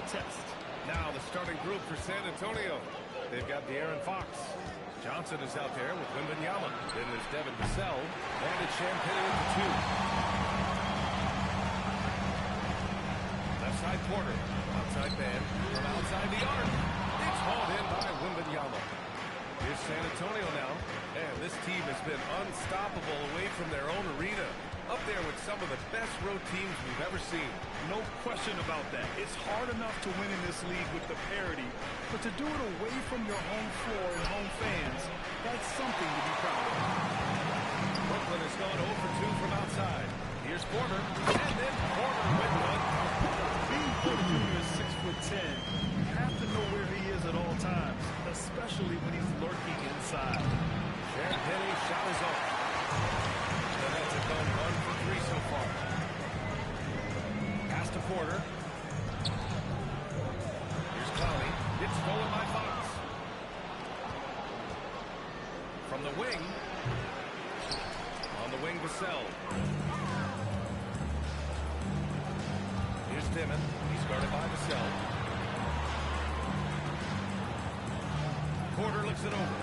test. Now the starting group for San Antonio. They've got De'Aaron Fox. Johnson is out there with Wembanyama. Then there's Devin Vassell. And it's Champagnie with the 2. Left side Porter. Outside man. From outside the arc. It's hauled in by Wembanyama. Here's San Antonio now. And this team has been unstoppable away from their own arena. Up there with some of the best road teams we've ever seen. No question about that. It's hard enough to win in this league with the parity, but to do it away from your home floor and home fans, that's something to be proud of. Brooklyn has gone 0 for 2 from outside. Here's Porter, and then Porter with one. Being Porter Jr. is 6'10", you have to know where he is at all times, especially when he's lurking inside. Champagnie shot is off. The Nets have gone 1 for 3 so far. Pass to Porter. Here's Clowney. It's stolen by Fox. From the wing. On the wing, Vassell. Here's Timmon. He's guarded by Vassell. Porter looks it over.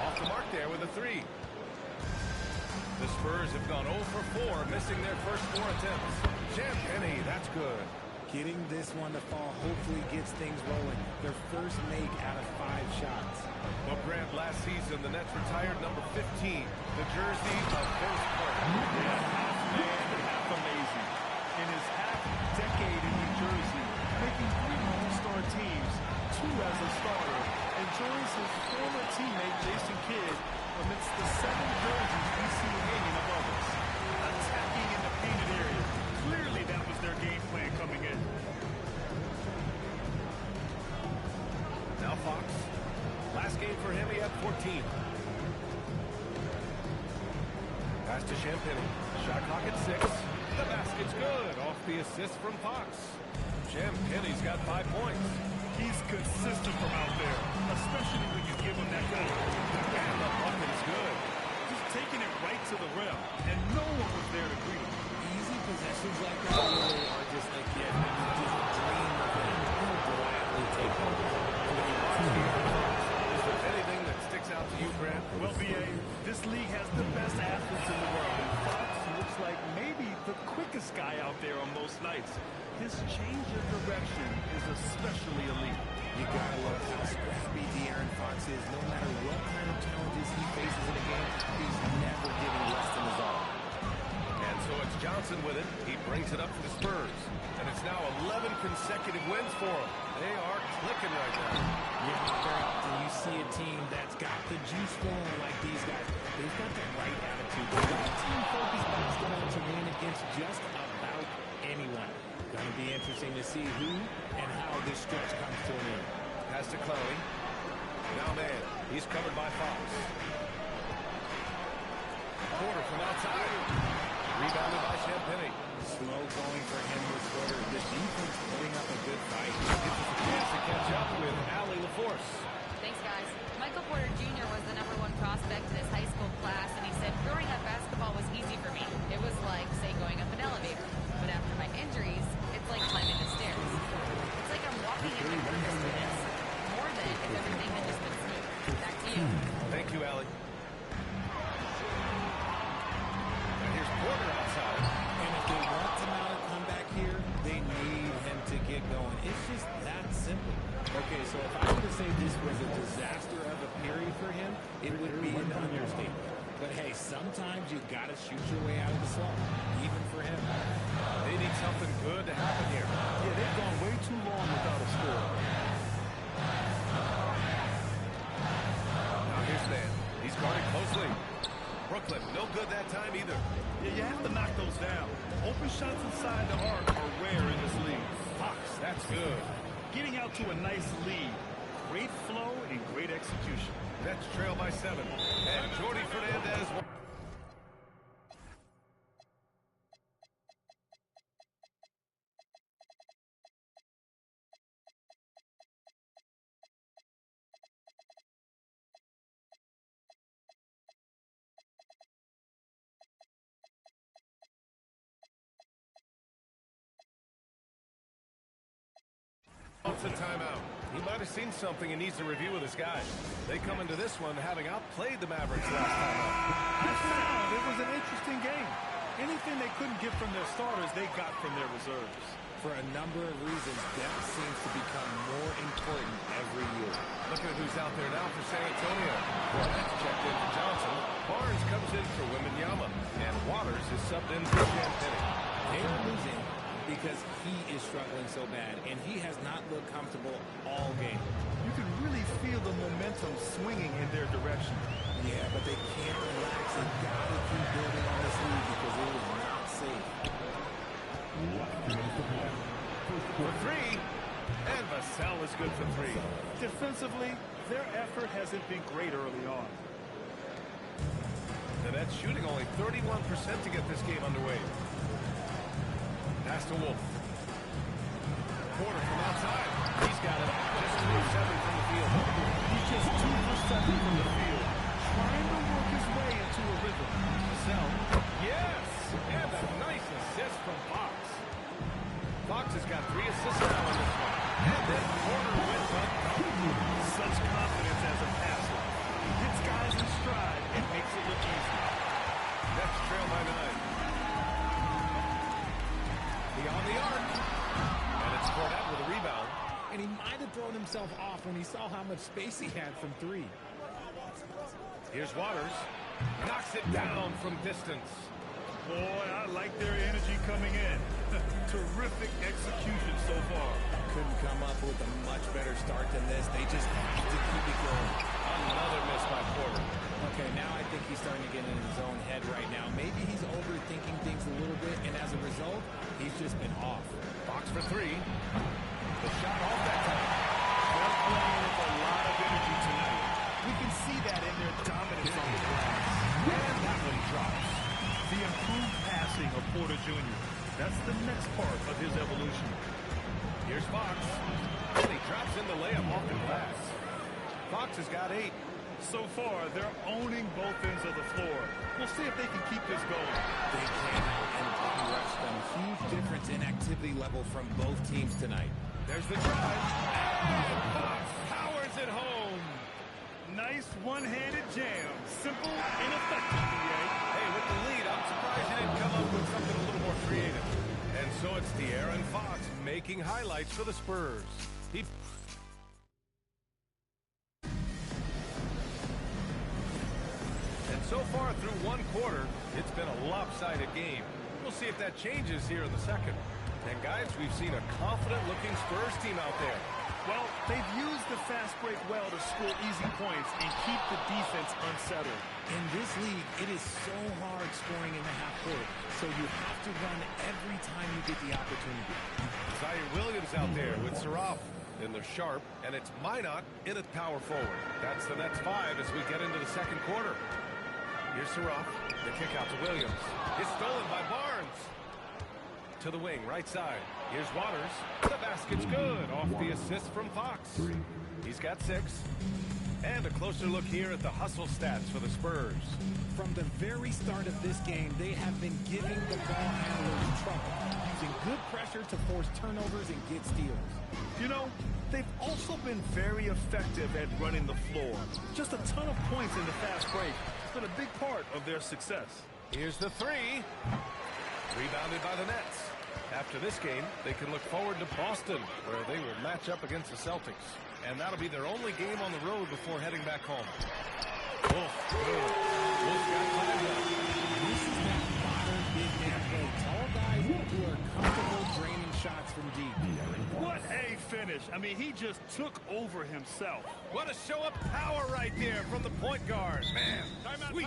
Off the mark there with a 3. The Spurs have gone 0 for 4, missing their first 4 attempts. Champagnie, that's good. Getting this one to fall hopefully gets things rolling. Their first make out of 5 shots. Well, Grant, last season, the Nets retired number 15, the jersey of Vince Carter. Yeah, half man, half amazing. In his half-decade in New Jersey, making 3 All-Star teams, 2 as a starter, and joins his former teammate Jason Kidd amidst the 7 jerseys we see hanging above us. Attacking in the painted area. Clearly that was their game plan coming in. Now Fox. Last game for him, he had 14. Pass to Champagnie. Shot clock at 6. The basket's good. Off the assist from Fox. Champagnie's got 5 points. He's consistent from out there, especially when you give him that kind of... And the bucket is good. Just taking it right to the rim, and no one was there to greet him. Easy possessions like that really are just like, yeah, you just dream of them. He'll gladly take them. Is there anything that sticks out to you, Grant? Well, B.A., this league has the best athletes in the world, and Fox looks like maybe the quickest guy out there on most nights. His change of direction is especially elite. You gotta love how scrappy De'Aaron Fox is. No matter what kind of challenges he faces in a game, he's never giving less than his all. And so it's Johnson with it. He brings it up for the Spurs. And it's now 11 consecutive wins for him. They are clicking right now. Yeah, very often you see a team that's got the juice flowing like these guys. They've got the right attitude. They've got a team-focused basketball to win against just about anyone. Going to be interesting to see who and how this stretch comes to an end. Pass to Clowney. Now man, he's covered by Fox. Porter from outside. Rebounded by Champagnie. Slow going for him this quarter. The defense putting up a good fight. Gives us a chance to catch up with Allie LaForce. Thanks, guys. Michael Porter Jr. was the #1 prospect in his high school class, and he said growing up basketball was easy for me. It was like, say, going up an elevator. But after my injuries, it's like climbing the stairs. It's like I'm walking in my purpose for this. More than if everything had just been smooth. Back to you. Thank you, Allie. And here's Porter outside. And if they want to mount a comeback here, they need him to get going. It's just that simple. Okay, so if I were to say this was a disaster of a period for him, it would be an understatement. But hey, sometimes you got to shoot your way out of the slump, even for him. They need something good to happen here. Yeah, they've gone way too long without a score. Now here's Van. He's guarded closely. Brooklyn, no good that time either. Yeah, you have to knock those down. Open shots inside the arc are rare in this league. Fox, that's good. Getting out to a nice lead. Great flow and great execution. Nets trail by 7. And Jordy Fernandez... a timeout. He might have seen something and needs to review with his guys. They come into this one having outplayed the Mavericks last time out. I found it was an interesting game. Anything they couldn't get from their starters, they got from their reserves. For a number of reasons, depth seems to become more important every year. Look at who's out there now for San Antonio. Barnett's checked in for Johnson. Barnes comes in for Wembanyama. And Waters is subbed in for Champagny. They are losing because he is struggling so bad, and he has not looked comfortable all game. You can really feel the momentum swinging in their direction. Yeah, but they can't relax. They gotta keep building on this lead because it is not safe. For three, and Vassell is good for three. Defensively, their effort hasn't been great early on. The Nets shooting only 31% to get this game underway. Pass to Wolf. Porter from outside. He's got it. Just 2 of 7 from the field. He's just 2 for 7 from the field, trying to work his way into a rhythm. Vassell. Yes! And a nice assist from Fox. Fox has got 3 assists now on this one. And then Porter with one. Such confidence as a passer. He hits guys in stride and makes it look easy. Nets trail by 9. Beyond the arc. And it's Barnett with a rebound. And he might have thrown himself off when he saw how much space he had from 3. Here's Waters. Knocks it down from distance. Boy, I like their energy coming in. Terrific execution so far. Couldn't come up with a much better start than this. They just have to keep it going. Another miss by Porter. Okay, now I think he's starting to get in his own head right now. Maybe he's overthinking things a little bit, and as a result, he's just been off. Fox for 3. The shot off that time. They're playing with a lot of energy tonight. We can see that in their dominance on the glass. And that one drops. The improved passing of Porter Jr. That's the next part of his evolution. Here's Fox. And he drops in the layup off the glass. Fox has got 8. So far, they're owning both ends of the floor. We'll see if they can keep this going. They can, and crush them. Huge difference in activity level from both teams tonight. There's the drive. And Fox powers it home. Nice one-handed jam. Simple and effective, DA. Hey, with the lead, I'm surprised he didn't come up with something a little more creative. And so it's De'Aaron Fox making highlights for the Spurs. And so far through one quarter, it's been a lopsided game. We'll see if that changes here in the second. And guys, we've seen a confident-looking Spurs team out there. Well, they've used the fast break well to score easy points and keep the defense unsettled. In this league, it is so hard scoring in the half court, so you have to run every time you get the opportunity. Zion Williams out there with Saraf in the sharp, and it's Minot in at power forward. That's the Nets 5 as we get into the second quarter. Here's Saraf, the kick out to Williams. It's stolen by Barnes. To the wing, right side. Here's Waters. The basket's good off the assist from Fox. He's got 6. And a closer look here at the hustle stats for the Spurs. From the very start of this game, they have been giving the ball handlers trouble, using good pressure to force turnovers and get steals. You know, they've also been very effective at running the floor. Just a ton of points in the fast break. It's been a big part of their success. Here's the 3. Rebounded by the Nets. After this game, they can look forward to Boston, where they will match up against the Celtics. And that'll be their only game on the road before heading back home. Wolf, good. Wolf got climbed up. This is that modern big man play. Tall guys who are comfortable draining shots from deep. What a finish. I mean, he just took over himself. What a show of power right there from the point guard. Man, sweet.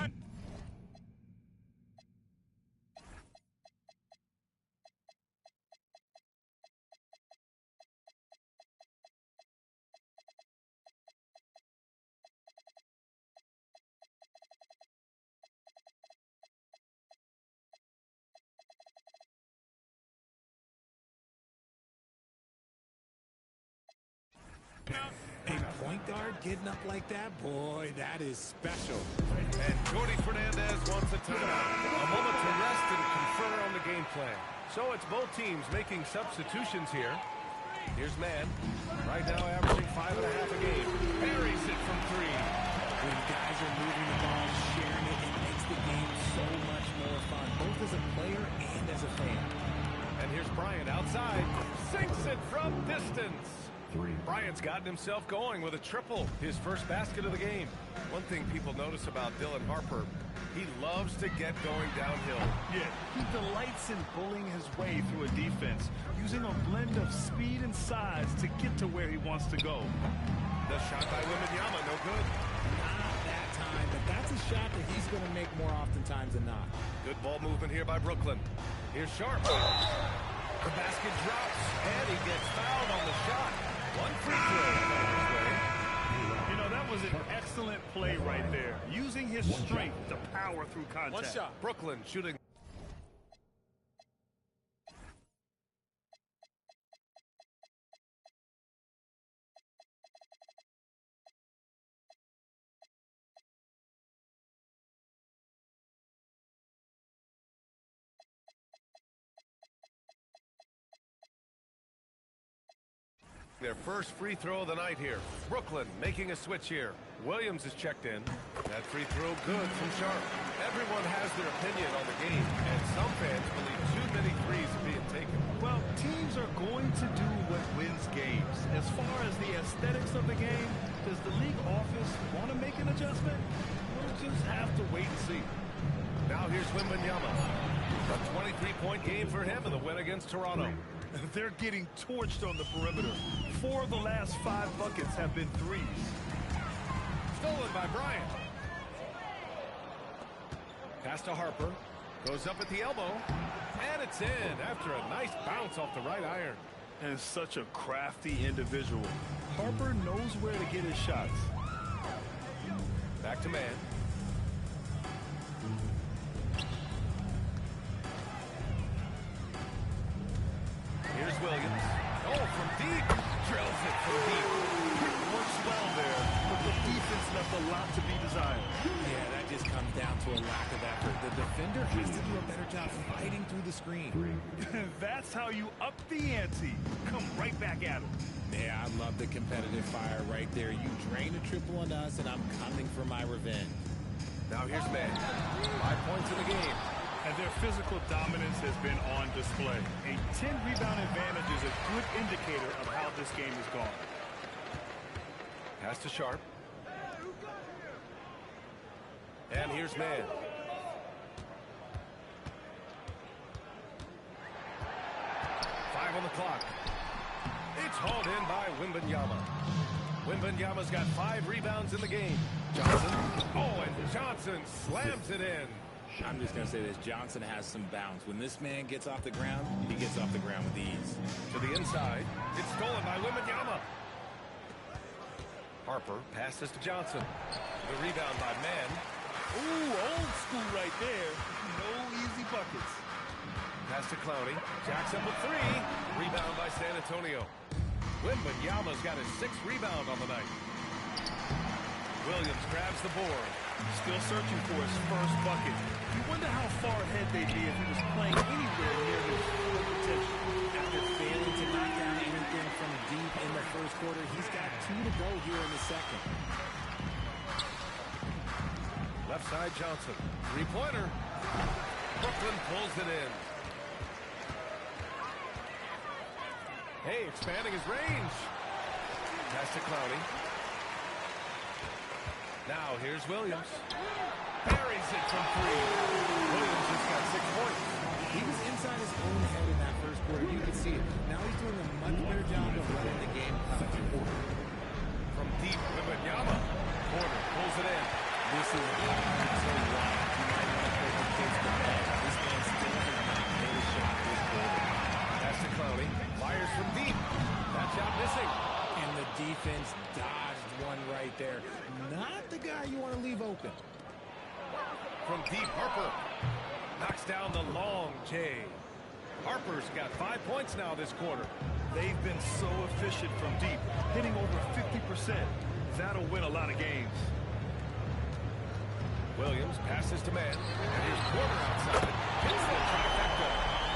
A point guard getting up like that, boy, that is special. And Jordi Fernandez wants a timeout. A moment to rest and confer on the game plan. So it's both teams making substitutions here. Here's man. Right now averaging 5.5 a game. Buries it from 3. When guys are moving the ball, sharing it, it makes the game so much more fun, both as a player and as a fan. And here's Bryant outside. Sinks it from distance. Bryant's gotten himself going with a triple, his first basket of the game. One thing people notice about Dylan Harper, he loves to get going downhill. Yeah, he delights in bullying his way through a defense, using a blend of speed and size to get to where he wants to go. The shot by Wembanyama, no good. Not that time, but that's a shot that he's going to make more oftentimes than not. Good ball movement here by Brooklyn. Here's Sharp. The basket drops, and he gets fouled on the shot. One free throw. You know, that was an excellent play right there, using his strength to power through contact. One shot. Brooklyn shooting. Their first free throw of the night here. Brooklyn making a switch here. Williams is checked in. That free throw good from Sharp. Everyone has their opinion on the game, and some fans believe too many threes are being taken. Well, teams are going to do what wins games. As far as the aesthetics of the game, does the league office want to make an adjustment? We'll just have to wait and see. Now here's Wembanyama. A 23-point game for him in the win against Toronto. They're getting torched on the perimeter. 4 of the last 5 buckets have been threes. Stolen by Bryant. Pass to Harper. Goes up at the elbow. And it's in after a nice bounce off the right iron. And such a crafty individual. Harper knows where to get his shots. Back to man. Here's Williams. Oh, from deep. Drills it from deep. Works well there, but the defense left a lot to be desired. Yeah, that just comes down to a lack of effort. The defender has to do a better job fighting through the screen. That's how you up the ante. Come right back at him. Yeah, I love the competitive fire right there. You drain a triple on us, and I'm coming for my revenge. Now here's man. 5 points in the game. And their physical dominance has been on display. A 10-rebound advantage is a good indicator of how this game has gone. Pass to Sharp. And here's man. Five on the clock. It's hauled in by Wembanyama. Wembanyama's got 5 rebounds in the game. Johnson. Oh, and Johnson slams it in. I'm just going to say this. Johnson has some bounce. When this man gets off the ground, he gets off the ground with ease. To the inside. It's stolen by Wembanyama. Harper passes to Johnson. The rebound by Mann. Ooh, old school right there. No easy buckets. Pass to Clowney. Jacks up with 3. Rebound by San Antonio. Wembanyama's got his 6th rebound on the night. Williams grabs the board. Still searching for his first bucket. You wonder how far ahead they'd be if he was playing anywhere near his full potential. After failing to knock down anything from deep in the first quarter, he's got 2 to go here in the second. Left side Johnson. 3-pointer. Brooklyn pulls it in. Hey, expanding his range. Pass to Clowney. Now here's Williams. Buries it from 3. Williams just got 6 points. He was inside his own head in that first quarter. You could see it. Now he's doing a much better job of letting the game come to order. From deep, Wembanyama. Porter pulls it in. This is so wild. You might want to put the kids to bed. This man still has not made a shot this quarter. Pass to Clowney. Fires from deep. That shot missing. And the defense dodged one right there. Not the guy you want to leave open. From deep, Harper knocks down the long J. Harper's got 5 points now this quarter. They've been so efficient from deep, hitting over 50%. That'll win a lot of games. Williams passes to man. And here's Porter outside. Hits the trifecta.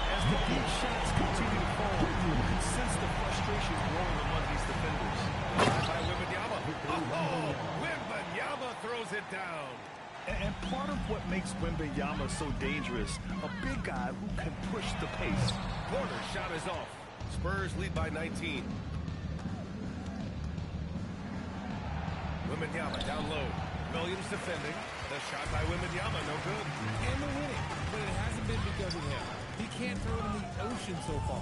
As the deep shots continue to fall, you can sense the frustration growing among these defenders. By Wembanyama. Oh, Wembanyama throws it down. And part of what makes Wembanyama so dangerous, a big guy who can push the pace. Porter's shot is off. Spurs lead by 19. Wembanyama down low. Williams defending. The shot by Wembanyama, no good. And they're winning, but it hasn't been because of him. He can't throw it in the ocean so far.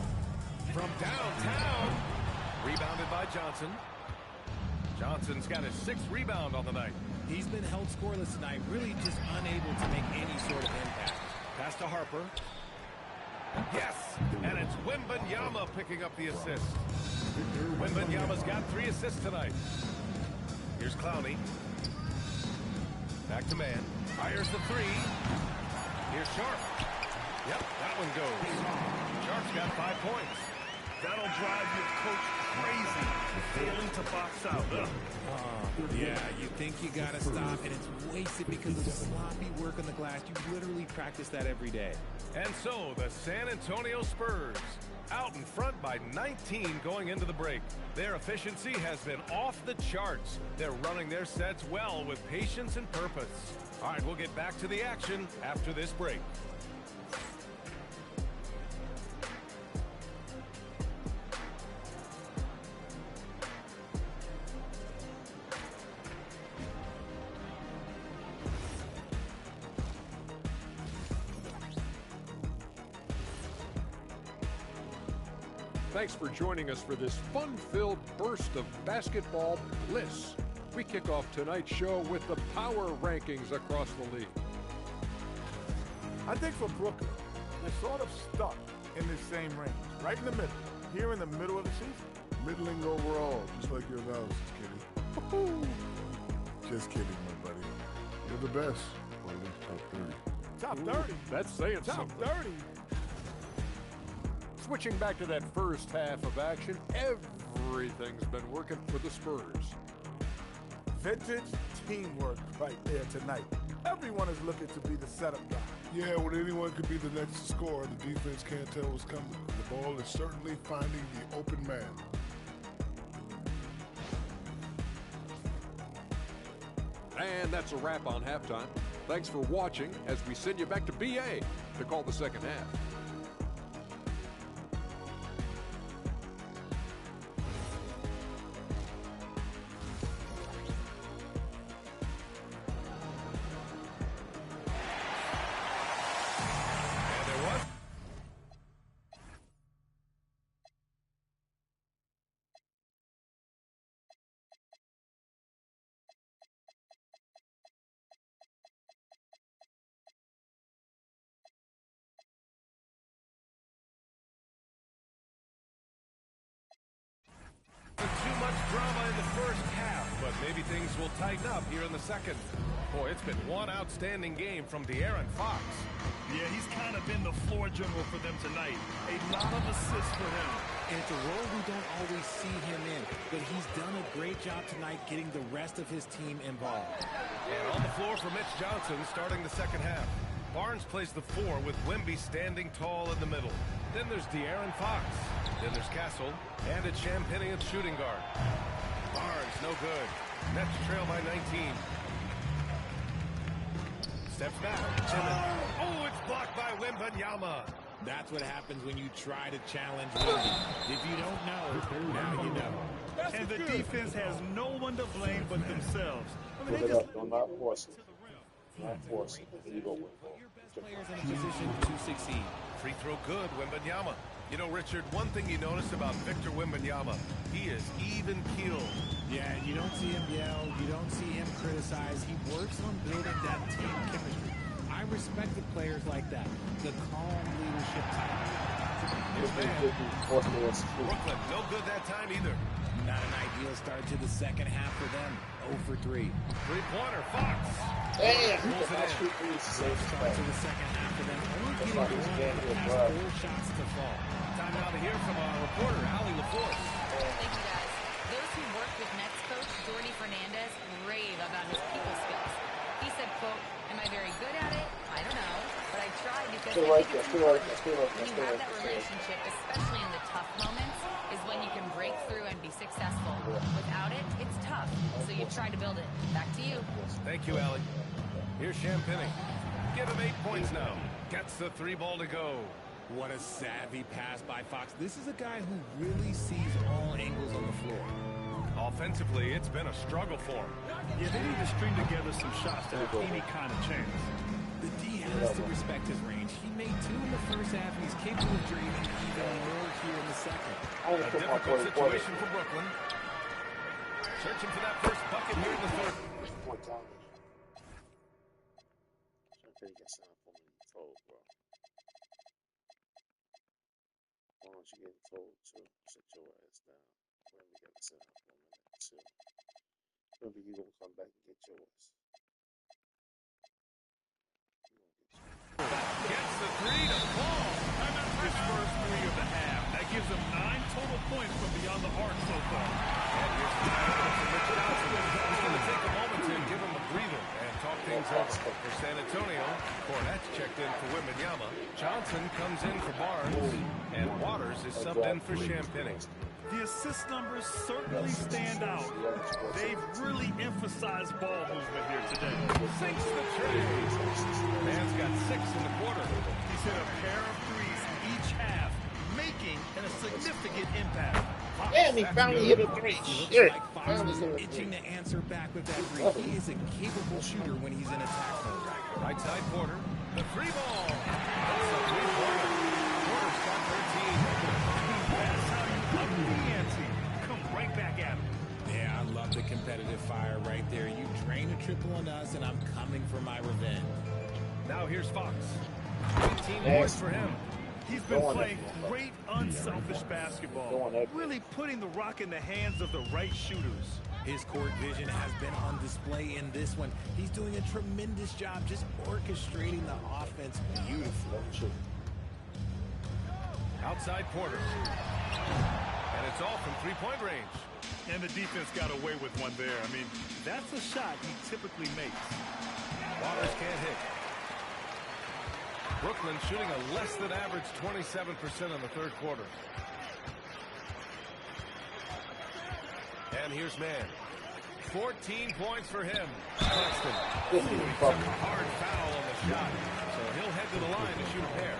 From downtown. Rebounded by Johnson. Johnson's got his 6th rebound on the night. He's been held scoreless tonight, really just unable to make any sort of impact. Pass to Harper. Yes, and it's Wembanyama picking up the assist. Wembanyama's got 3 assists tonight. Here's Clowney. Back to man. Fires the 3. Here's Sharp. Yep, that one goes. Sharp's got 5 points. That'll drive your coach crazy, failing to box out. Yeah, you think you got to stop, and it's wasted because of the sloppy work on the glass. You literally practice that every day. And so the San Antonio Spurs out in front by 19 going into the break. Their efficiency has been off the charts. They're running their sets well with patience and purpose. All right, we'll get back to the action after this break. Thanks for joining us for this fun-filled burst of basketball bliss. We kick off tonight's show with the power rankings across the league. I think for Brooklyn, they're sort of stuck in this same range, right in the middle, here in the middle of the season. Middling overall, just like your analysis, Kitty. Just kidding, my buddy. You're the best. Or at least top 30. Top 30? That's saying Top something. 30? Switching back to that first half of action, everything's been working for the Spurs. Vintage teamwork right there tonight. Everyone is looking to be the setup guy. Yeah, when anyone could be the next to score, the defense can't tell what's coming. The ball is certainly finding the open man. And that's a wrap on halftime. Thanks for watching as we send you back to BA to call the second half. Too much drama in the first half, but maybe things will tighten up here in the second. Boy, it's been one outstanding game from De'Aaron Fox. Yeah, he's kind of been the floor general for them tonight. A lot of assists for him. And it's a role we don't always see him in, but he's done a great job tonight getting the rest of his team involved. And on the floor for Mitch Johnson starting the second half. Barnes plays the 4 with Wemby standing tall in the middle. Then there's De'Aaron Fox. Then there's Castle. And it's Champagnian's shooting guard. Barnes, no good. Nets trail by 19. Steps back. Oh, it's blocked by Wembanyama. That's what happens when you try to challenge Wemby. If you don't know, now you know. And the defense has no one to blame but themselves. I mean, they Look just it up. Don't not force it. Not force it. There you go. Put your best players in a position to succeed. Free throw good, Wembanyama. You know, Richard, one thing you notice about Victor Wembanyama, he is even-keeled. Yeah, you don't see him yell. You don't see him criticize. He works on building that team chemistry. I respect the players like that. The calm leadership type. Brooklyn, no good that time either. Not an ideal start to the second half for them. 0 for 3. Three-pointer, Fox. Damn! Pulls it in. Start to the second half for them. Only getting one of the past 4 shots to fall. Time now to hear from our reporter, Allie LaForce. Thank you, guys. Those who worked with Nets coach Jordy Fernandez rave about his people skills. He said, quote, "Am I very good at it? I don't know, but I try hard because Stay I right think there. it's Stay right important there. Stay right when there. you Stay have right that there. Stay right relationship, especially in the tough moments, is when you can break through and be successful. Without it, it's tough. So you try to build it. Back to you. Thank you, Allie. Here's Champagny. Give him 8 points now. Gets the 3 ball to go. What a savvy pass by Fox. This is a guy who really sees all angles on the floor. Offensively, it's been a struggle for him. Yeah, they need to string together some shots to have any kind of chance. The D has to respect his range. He made 2 in the first half, and he's capable of draining even more here in the second. A difficult situation for Brooklyn. Searching for that first bucket here in the third. Why don't you get told to sit your ass down? When we got to sit down for a minute too. Maybe you gonna come back and get yours. Gets the 3 to fall. His first 3 of the half. That gives him 9 total points from beyond the arc so far. And here's the timeout from Rich Johnson. He's going to take a moment to give him a breather and talk things over. For San Antonio, Cornette's checked in for Wembanyama. Johnson comes in for Barnes. And Waters is subbed in for Champagny. The assist numbers certainly stand out. They've really emphasized ball movement here today. Sinks the trade. Man's got 6 in the quarter. He's hit a pair of threes each half, making a significant impact. Damn, he finally hit a 3. Shit. Like Fox was itching to answer back with that 3. He is a capable shooter when he's in attack mode. Right side quarter. The 3 ball. That's a 3-pointer. Porter's got 13. That's how you up the ante. Come right back at him. Yeah, I love the competitive fire right there. You drain a triple on us, and I'm coming for my revenge. Now here's Fox. 18 points for him. He's been playing great, unselfish basketball, really putting the rock in the hands of the right shooters. His court vision has been on display in this one. He's doing a tremendous job just orchestrating the offense beautifully. Outside quarter. And it's all from 3-point range. And the defense got away with one there. I mean, that's a shot he typically makes. Waters can't hit. Brooklyn shooting a less than average 27% in the third quarter. And here's Mann. 14 points for him. Claxton. He took a hard foul on the shot, so he'll head to the line to shoot a pair.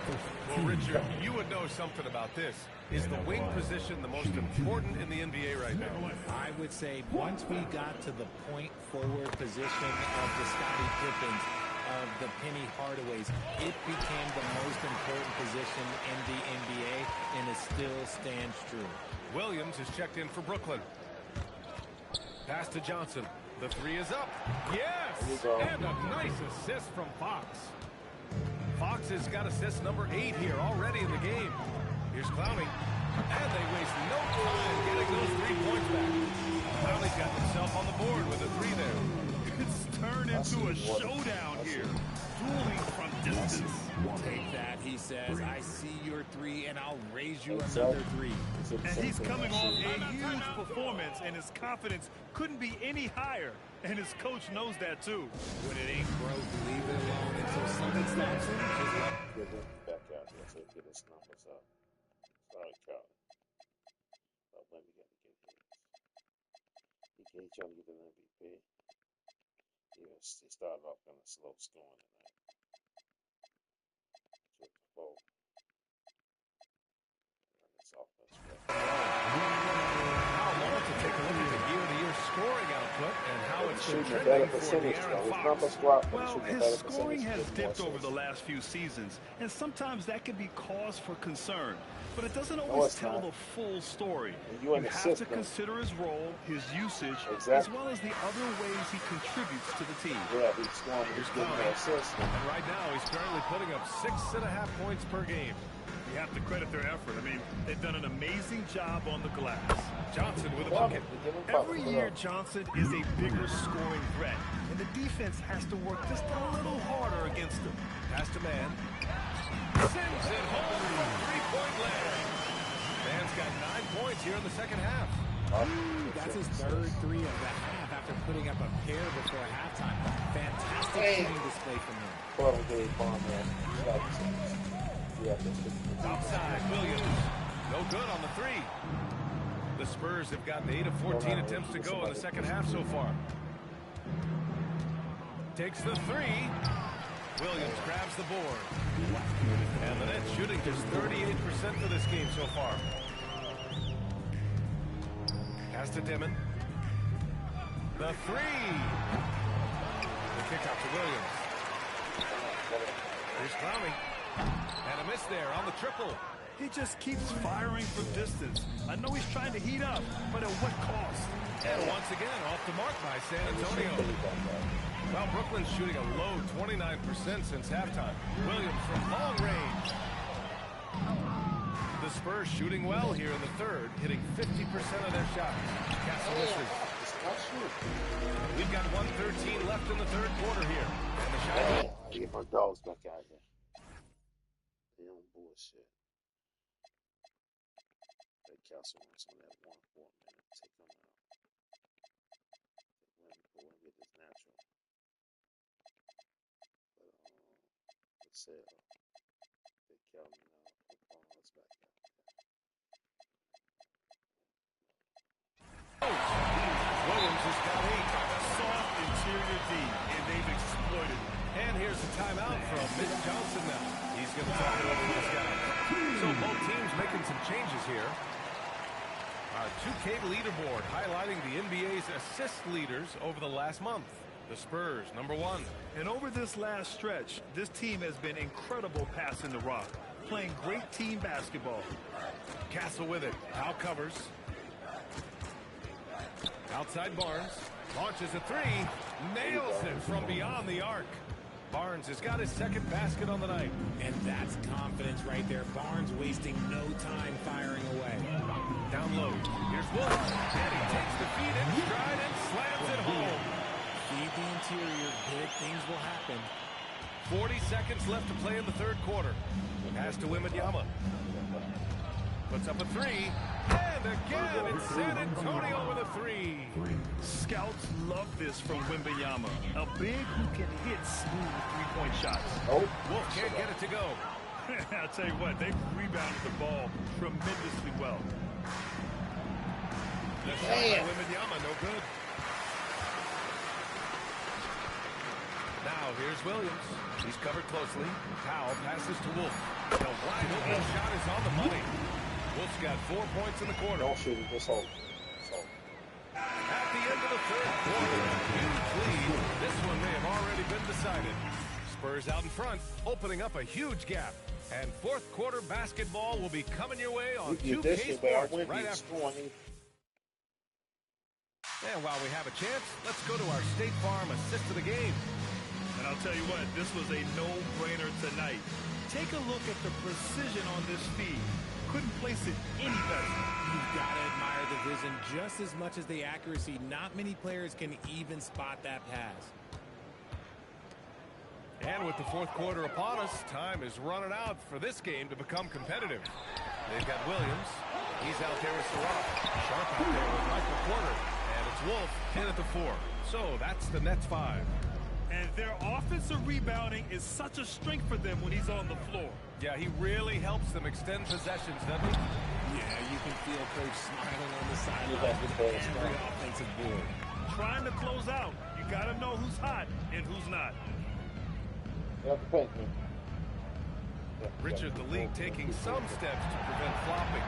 Well, Richard, you would know something about this. Is the wing position the most important in the NBA right now? I would say once we got to the point forward position of the Scottie Pippens, of the Penny Hardaways, it became the most important position in the NBA, and it still stands true. Williams is checked in for Brooklyn. Pass to Johnson. The 3 is up. Yes! And a nice assist from Fox. Fox has got assist number 8 here already in the game. Here's Clowney. And they waste no time getting those 3 points back. Clowney's got himself on the board with a 3 there. It's turned into a showdown here. Dueling from distance. Take that, he says. I see your 3, and I'll raise you another 3. And he's coming off a huge performance, and his confidence couldn't be any higher. And his coach knows that, too. When it ain't broke, leave it alone until something snaps in. Back out here so get his numbers up. Sorry, Charlie. But when we got to get his. He can't try to get an MVP. Yes, he started off kind of slow scoring tonight. With the ball. And this offense. Now I want to take a look at the year-to-year scoring output and how it's been Shooting a trending better for percentage. De'Aaron His Fox. numbers dropped. Well, his scoring has dipped over the last few seasons, and sometimes that can be cause for concern. But it doesn't always tell the full story. You have to consider his role, his usage, as well as the other ways he contributes to the team. Yeah, he's scoring. He's getting more assists. And right now, he's currently putting up 6.5 points per game. You have to credit their effort. I mean, they've done an amazing job on the glass. Johnson with a bucket. Every year, Johnson is a bigger scoring threat, and the defense has to work just a little harder against him. Pass to Mann. Sends it home from 3-point land. Mann's got 9 points here in the second half. That's his third 3 of the half. after putting up a pair before halftime. Fantastic shooting display from him. Outside, Williams. No good on the three. The Spurs have gotten 8 of 14 attempts to go in the second half so far. Takes the three. Williams grabs the board. And the Nets shooting just 38% for this game so far. Pass to Dimon. The three. The kick out to Williams. Here's Clowney. And a miss there on the triple. He just keeps firing from distance. I know he's trying to heat up, but at what cost? And once again, off the mark by San Antonio. Well, Brooklyn's shooting a low 29% since halftime. Williams from long range. The Spurs shooting well here in the third, hitting 50% of their shots. Castle misses. We've got 1:13 left in the third quarter here. And the shot. Get my dogs back out here. They on bullshit. That Castle wants on that 1-4 minute. Take them out. When get this natural. But let's say they count me now. Let's back out. Williams has got 8. Soft interior D, and they've exploited it. And here's the timeout from Mitch Johnson now. He's going to talk it over these guys. So both teams making some changes here. Our 2K leaderboard highlighting the NBA's assist leaders over the last month. The Spurs, number 1. And over this last stretch, this team has been incredible passing the rock, playing great team basketball. Castle with it. Powell covers. Outside Barnes. Launches a three. Nails it from beyond the arc. Barnes has got his second basket on the night. And that's confidence right there. Barnes wasting no time firing away. Down low. Here's Wolf. And he takes the feed in stride and slams it home. Feed the interior. Big things will happen. 40 seconds left to play in the third quarter. Pass to Wembanyama. Puts up a three. And again, it's San Antonio with a three. Scouts love this from Wembanyama. A big who can hit smooth three-point shots. Wolf can't get it to go. I'll tell you what, they've rebounded the ball tremendously well. The shot by Wembanyama, no good. Now here's Williams. He's covered closely. Powell passes to Wolf. The wide open shot is on the money. Wolf's got 4 points in the quarter. Don't shoot it, just hold it. At the end of the third quarter, a huge lead. This one may have already been decided. Spurs out in front, opening up a huge gap. And fourth quarter basketball will be coming your way on 2K Sports right after. And while we have a chance, let's go to our State Farm assist of the game. And I'll tell you what, this was a no-brainer tonight. Take a look at the precision on this feed. Couldn't place it any better. You've got to admire the vision just as much as the accuracy. Not many players can even spot that pass. And with the fourth quarter upon us, time is running out for this game to become competitive. They've got Williams. He's out there with Sarah. Sharp out there with Michael Porter. And it's Wolf in at the 4. So that's the Nets 5. And their offensive rebounding is such a strength for them when he's on the floor. Yeah, he really helps them extend possessions, doesn't he? Yeah, you can feel Coach smiling on the sideline with every offensive board. Trying to close out, you got to know who's hot and who's not. Richard, the league taking some steps to prevent flopping.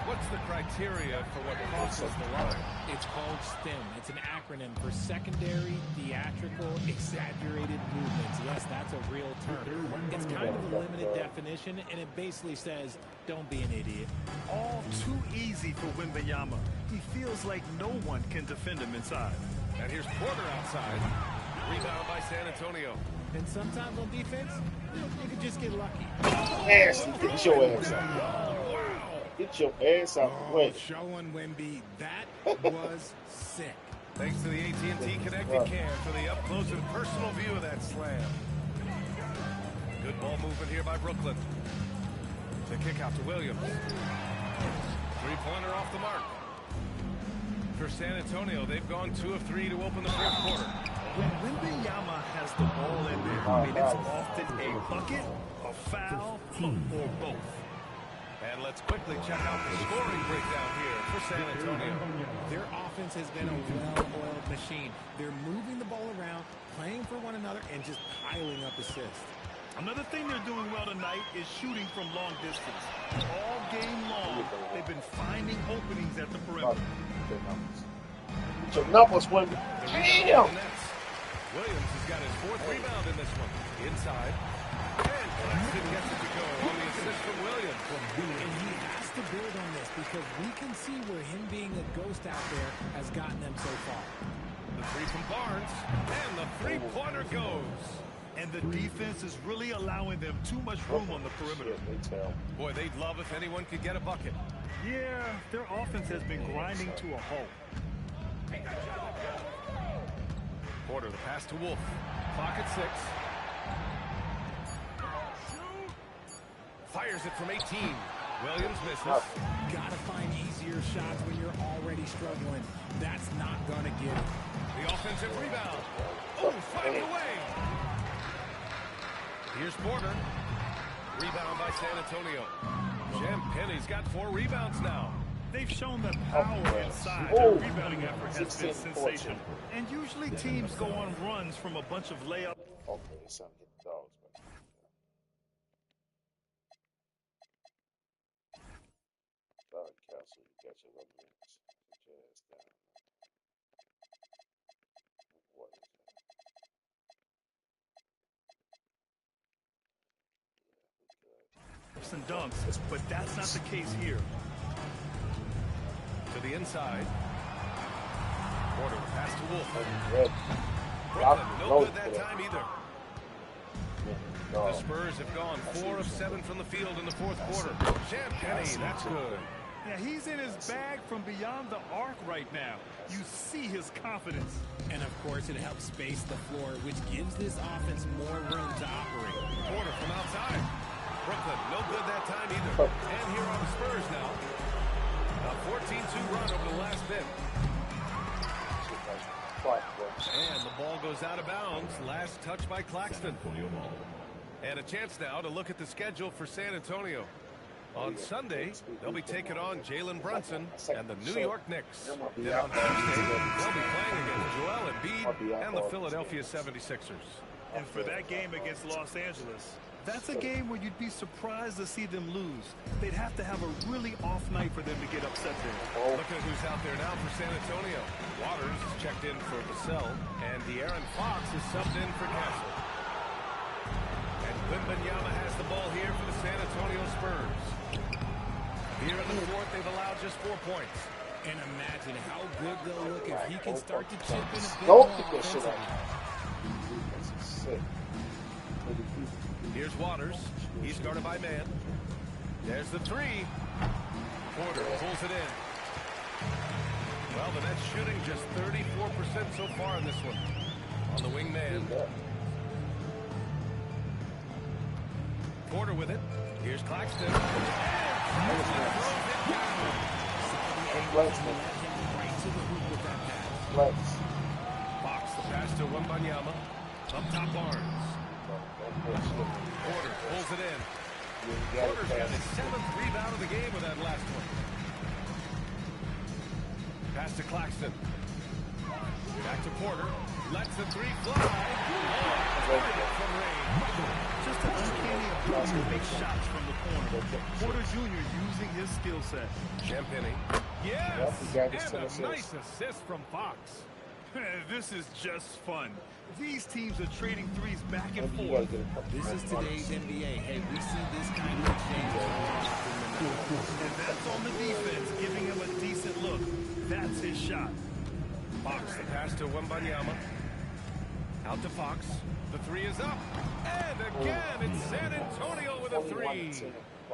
What's the criteria for what crosses the line? It's called STEM. It's an acronym for secondary, theatrical, exaggerated movements. Yes, that's a real term. It's kind of a limited definition, and it basically says, don't be an idiot. All too easy for Wembanyama. He feels like no one can defend him inside. And here's Porter outside. Rebound by San Antonio. And sometimes on defense, you can just get lucky. Ass, get your ass out. Get your ass out the way. Showing Wemby, that was sick. Thanks to the AT&T Connected Cam for the up-close and personal view of that slam. Good ball movement here by Brooklyn. The kick out to Williams. Three-pointer off the mark. for San Antonio. They've gone 2 of 3 to open the fourth quarter. When Wembanyama has the ball in there, I mean, it's often a bucket, a foul, or both. And let's quickly check out the scoring breakdown here for San Antonio. Their offense has been a well-oiled machine. They're moving the ball around, playing for one another, and just piling up assists. Another thing they're doing well tonight is shooting from long distance. All game long, they've been finding openings at the perimeter. Numbers, Wemby. Damn! Williams has got his 4th rebound in this one. Inside. And Claxton gets it to go on the assist from Williams. And he has to build on this because we can see where him being a ghost out there has gotten them so far. The 3 from Barnes. And the 3-pointer goes. And the defense is really allowing them too much room on the perimeter. Boy, they'd love if anyone could get a bucket. Yeah, their offense has been grinding to a halt. Porter, the pass to Wolf. Clock at 6. Fires it from 18. Williams misses. Gotta find easier shots when you're already struggling. That's not gonna get it. The offensive rebound. Oh, find a way. Here's Porter. Rebound by San Antonio. Champagne's got 4 rebounds now. They've shown that power inside. Their rebounding effort has been sensational. And usually teams go on runs from a bunch of layups. Okay, son, get the dogs back. God, Castle, you got your rubber bands. Put your ass down. What is that? And dunks, but that's not the case here. To the inside. Porter pass to Wolf. Red. Brooklyn, no good that time either. No. The Spurs have gone 4 of 7 from the field in the fourth quarter. Champagnie, that's good. Yeah, he's in his bag from beyond the arc right now. You see his confidence. And of course, it helps space the floor, which gives this offense more room to operate. Porter from outside. Brooklyn, no good that time either. And here are the Spurs now. A 14-2 run over the last bit. And the ball goes out of bounds. Last touch by Claxton. And a chance now to look at the schedule for San Antonio. On Sunday, they'll be taking on Jalen Brunson and the New York Knicks. Then on Tuesday, they'll be playing against Joel Embiid and the Philadelphia 76ers. And for that game against Los Angeles, that's a game where you'd be surprised to see them lose. They'd have to have a really off night for them to get upset there. Look at who's out there now for San Antonio. Waters is checked in for Vassell, and De'Aaron Fox is subbed in for Castle. And Wembanyama has the ball here for the San Antonio Spurs. Here in the fourth, they've allowed just 4 points. And imagine how good they'll look if he can start to chip in a bit Don't more pick that shit up. offensively. Here's Waters. He's guarded by Man. There's the 3. Porter pulls it in. Well, the Nets shooting just 34% so far in this one. On the wing man. Porter with it. Here's Claxton. Fox the pass to Wembanyama. Up top Barnes. Porter pulls it in. Porter's got his 7th rebound of the game with that last one. Pass to Claxton. Back to Porter. Lets the 3 fly. From range. Just an uncanny ability to make shots from the corner. Porter Jr. using his skill set. Champagnie. Yes! And a nice assist from Fox. This is just fun. These teams are trading threes back and forth. This is today's NBA. Hey, we see this kind of exchange. And that's on the defense, giving him a decent look. That's his shot. Fox the pass to Wembanyama. Out to Fox. The 3 is up. And again, it's San Antonio with a 3.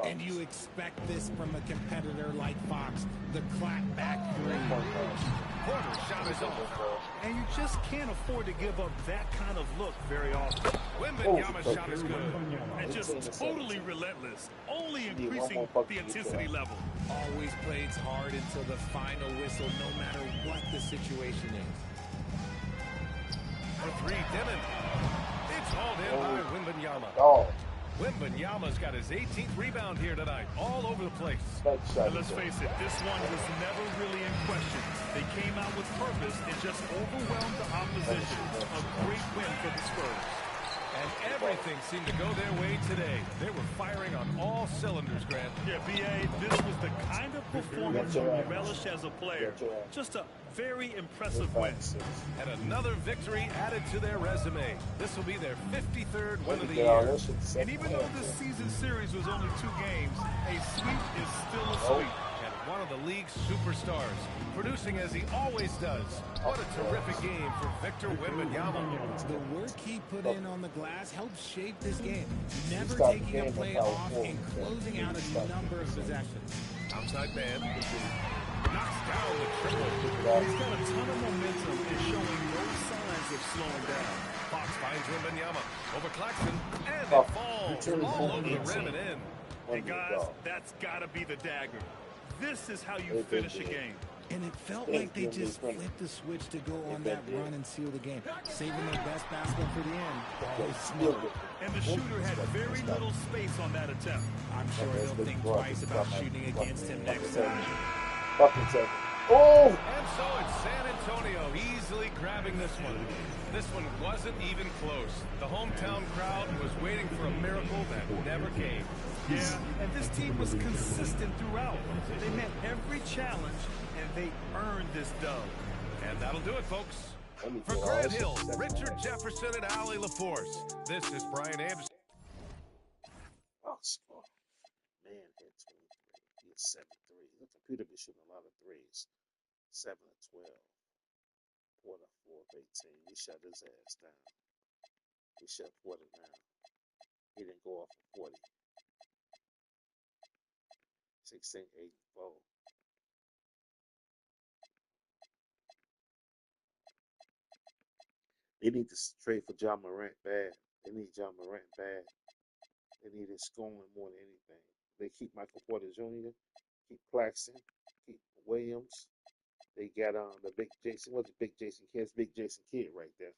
And you expect this from a competitor like Fox, the clapback three. Porter's shot is off. And you just can't afford to give up that kind of look very often. Wembanyama's shot is good. And just totally relentless, only increasing the intensity level. Always plays hard until the final whistle, no matter what the situation is. For three, Demon. It's hauled in by Wembanyama. Wembanyama's got his 18th rebound here tonight, all over the place. And let's face it, this one was never really in question. They came out with purpose and just overwhelmed the opposition. A great win for the Spurs. And everything seemed to go their way today. They were firing on all cylinders, Grant. Yeah, B.A., this was the kind of performance you relish as a player. Just a very impressive win. And another victory added to their resume. This will be their 53rd win of the year. And even though this season series was only 2 games, a sweep is still a sweep. And one of the league's superstars, producing as he always does. What a terrific game for Victor Wembanyama. The work he put in on the glass helped shape this game, never taking a play off and closing out a number of possessions. Outside man. Knocks down the triple. He's got a ton of momentum and showing no signs of slowing down. Fox finds Wembanyama over Claxton, and it falls all over the rim and in. And guys, that's got to be the dagger. This is how you finish a game. And it felt like they just flipped the switch to go on that run and seal the game, saving their best basketball for the end. Ball is smart. And the shooter had very little space on that attempt. I'm sure he'll think twice about shooting against him next time. And so it's San Antonio easily grabbing this one. This one wasn't even close. The hometown crowd was waiting for a miracle that never came. Yeah, and this team was consistent throughout. They met every challenge, and they earned this dub. And that'll do it, folks. For Grant Hill, Richard Jefferson, and Allie LaForce, this is Brian Anderson. Man hit 23. He is 7-3. The computer be shooting a lot of threes. 7 of 12. Porter 4 of 18. He shut his ass down. He shut Porter down. He didn't go off for 40. 16, 8, 4. They need to trade for John Morant bad. They need John Morant bad. They need his scoring more than anything. They keep Michael Porter Jr., keep Claxton, keep Williams. They got the big Jason. What's the big Jason Kidd? It's big Jason Kidd right there.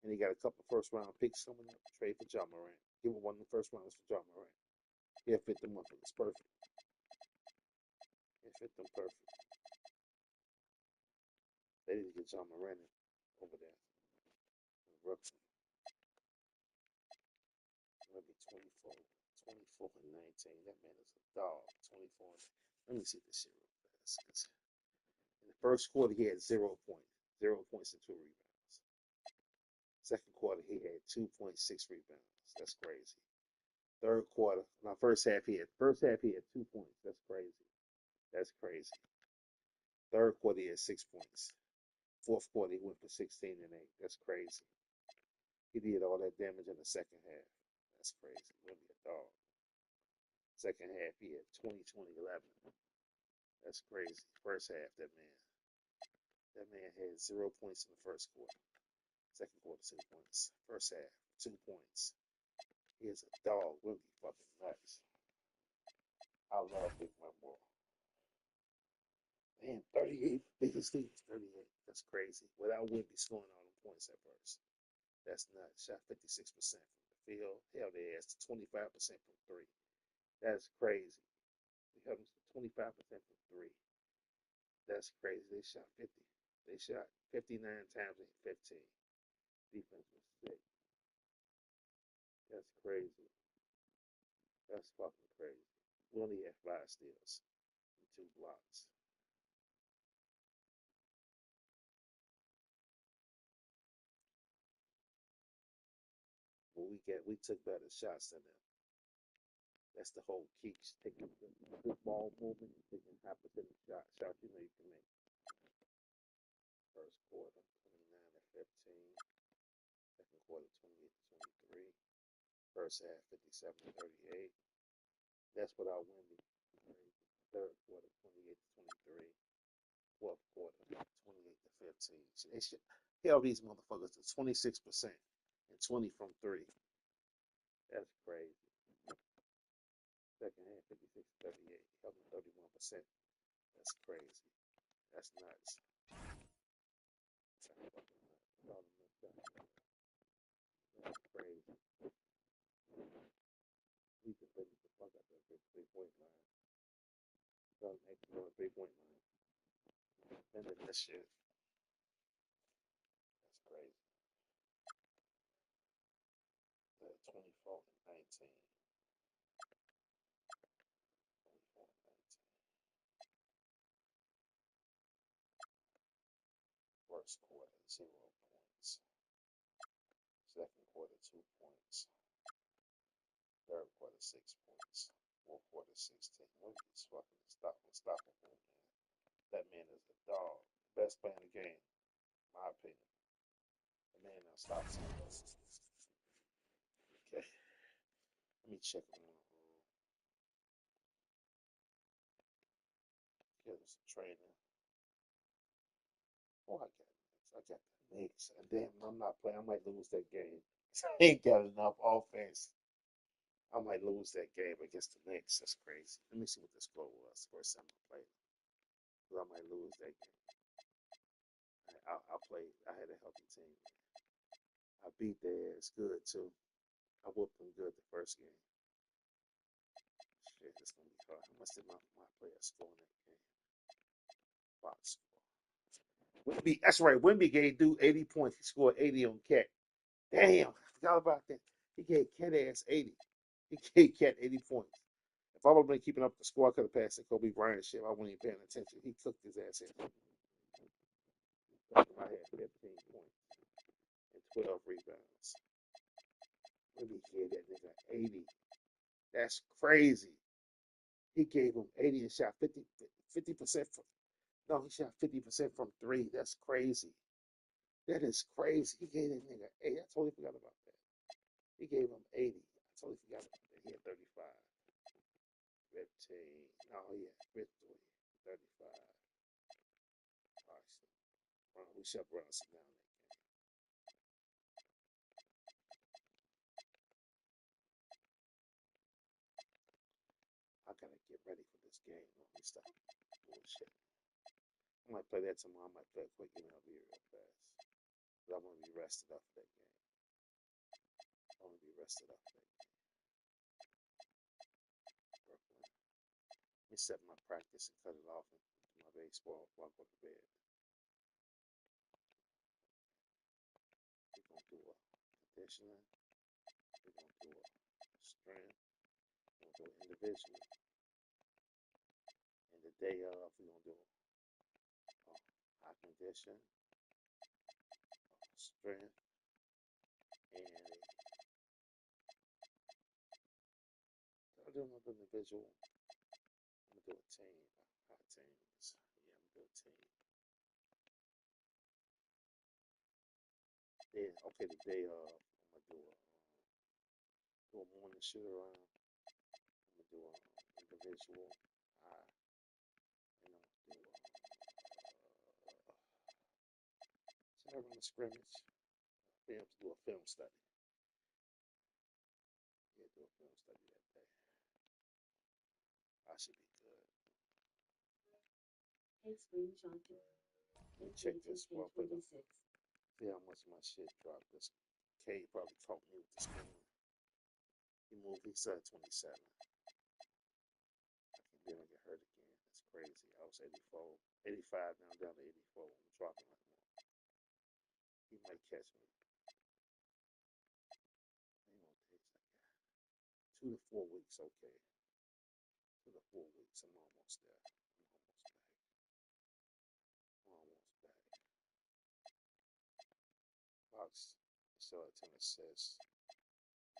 And he got a couple first round picks coming up. Trade for John Morant. Give him one of the first rounds for John Morant. He'll fit them up. It's perfect. He'll fit them perfect. They need to get John Morant over there. Rookie. Maybe 24 and 19. That man is a dog. 24. Let me see this shit real fast. In the first quarter, he had 0 points. 0 points and 2 rebounds. Second quarter, he had 2.6 rebounds. That's crazy. Third quarter, first half he had 2 points. That's crazy. That's crazy. Third quarter, he had 6 points. Fourth quarter, he went for 16 and 8. That's crazy. He did all that damage in the second half. That's crazy. Really a dog. Second half, he had 20, 11. That's crazy. First half, that man had 0 points in the first quarter. Second quarter, 2 points. First half, 2 points. He is a dog. Really fucking nuts. I love Big Man Ball. Man, 38. Biggest thing is 38. That's crazy. Without Wimby scoring all them points at first. That's nuts. Shot 56% from the field. Hell, they asked 25% from 3. That's crazy. They held them to 25% from 3. That's crazy. They shot 50. They shot 59 times in 15. Defense was sick. That's crazy. That's fucking crazy. We only had 5 steals and 2 blocks. We took better shots than them. That's the whole key. Taking the ball movement, taking high percentage shots you know you can make. First quarter, 29 to 15. Second quarter, 28 to 23. First half, 57 to 38. That's without Wemby. Third quarter, 28-23. Fourth quarter, 28-15. So they should held these motherfuckers to 26% and 20 from three. That's crazy. Second half, 56-38. Held them 31%. That's crazy. That's nuts. That's fucking nuts. That's crazy. He can put the fuck out that big 3-point line. Doesn't actually on a 3-point line. And then that shit. That's crazy. 24-19. 24-19. First quarter, 0 points. Second quarter, 2 points. Third quarter, 6 points. Fourth quarter, 16. Wemby's fucking unstoppable, man. That man is a dog. Best player in the game, in my opinion. The man now stops him. Okay. Let me check him on get him some training. Oh, I got the Knicks. And damn, I'm not playing. I might lose that game. I ain't got enough offense. I might lose that game against the Knicks. That's crazy. Let me see what the score was the first time I played. Because I might lose that game. I played. I had a healthy team. I beat their ass good, too. I whooped them good the first game. Shit, it's going to be hard. How much did my players score in that game? Box score. Wemby, that's right. Wemby gave dude 80 points. He scored 80 on Cat. Damn, I forgot about that. He gave Cat ass 80. He gave Cat 80 points. If I would have been keeping up the score, I could have passed the Kobe Bryant shit. I wasn't even paying attention. He cooked his ass in. I had 15 points and 12 rebounds. Wemby gave that nigga 80. That's crazy. He gave him 80 and shot 50% from. No, he shot 50% from three. That's crazy. That is crazy. He gave that nigga 80. I totally forgot about that. He gave him 80. I totally forgot about that. He had 35. 15. No, yeah, 50. 35. We shut Brunson down that game. I gotta get ready for this game. Let me stop bullshit. I might play that tomorrow. I might play a quick game over here real fast. But I want to be rested up for that game. I want to be rested up for that game. Brooklyn. Let me set my practice and cut it off and do my baseball before I go to bed. We're going to do a conditioning. We're going to do a strength. We're going to do an individual. And the day of, we're going to do a high condition, strength, and I'll do another individual. I'm going to do a team, high teams. Yeah, I'm going to do a team. Then, okay, the day of, I'm going to do a morning shoot around. I'm going to do an individual, high, and I'm going to do should I run a scrimmage? Do a film study. Yeah, do a film study that day. I should be good. Check this one for the see how much my shit dropped. This K probably caught me with the screen. He moved. He said 27. I can then get hurt again. That's crazy. I was 84, 85 now down to 84. I'm dropping like more. He might catch me. Hang on, takes like 2 to 4 weeks. Okay, 2 to 4 weeks. I'm almost there. I'm almost back. Fox still at 10 assists.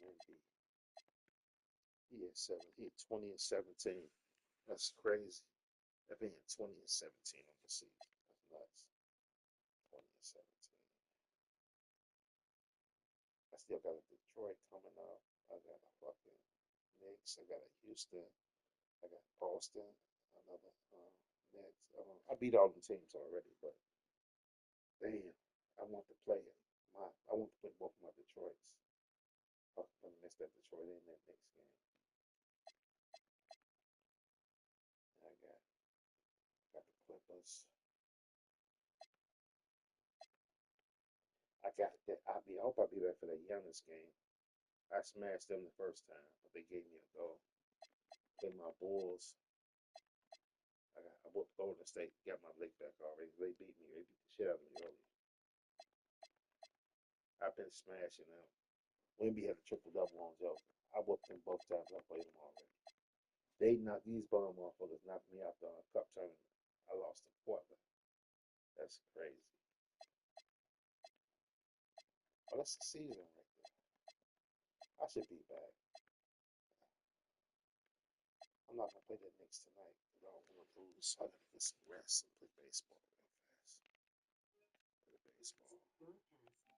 Wemby. He had 7. He had 20 and 17. That's crazy. That being 20 and 17 on the season. That's nuts. 20 and 17. I still got a Detroit coming up. I got a fucking Knicks. I got a Houston. I got Boston. Another Knicks. I beat all the teams already, but damn, I want to play it. I want to put both of my Detroits. I'm gonna miss that Detroit in that next game. I got the Clippers. I got that. I hope I'll be back for that Giannis game. I smashed them the first time, but they gave me a go. Then my Bulls. I whooped Golden State. Got my leg back already. They beat me. They beat the shit out of me early. I've been smashing them. Wemby had a triple double on Joe. I whooped them both times. I played them already. They knocked these bum motherfuckers knocked me out the cup tournament. I lost to Portland. That's crazy. Oh, that's the season right there. I should be back. I'm not gonna play that Knicks tonight because I don't want to lose. So I gotta get some rest and play baseball real fast. Play baseball.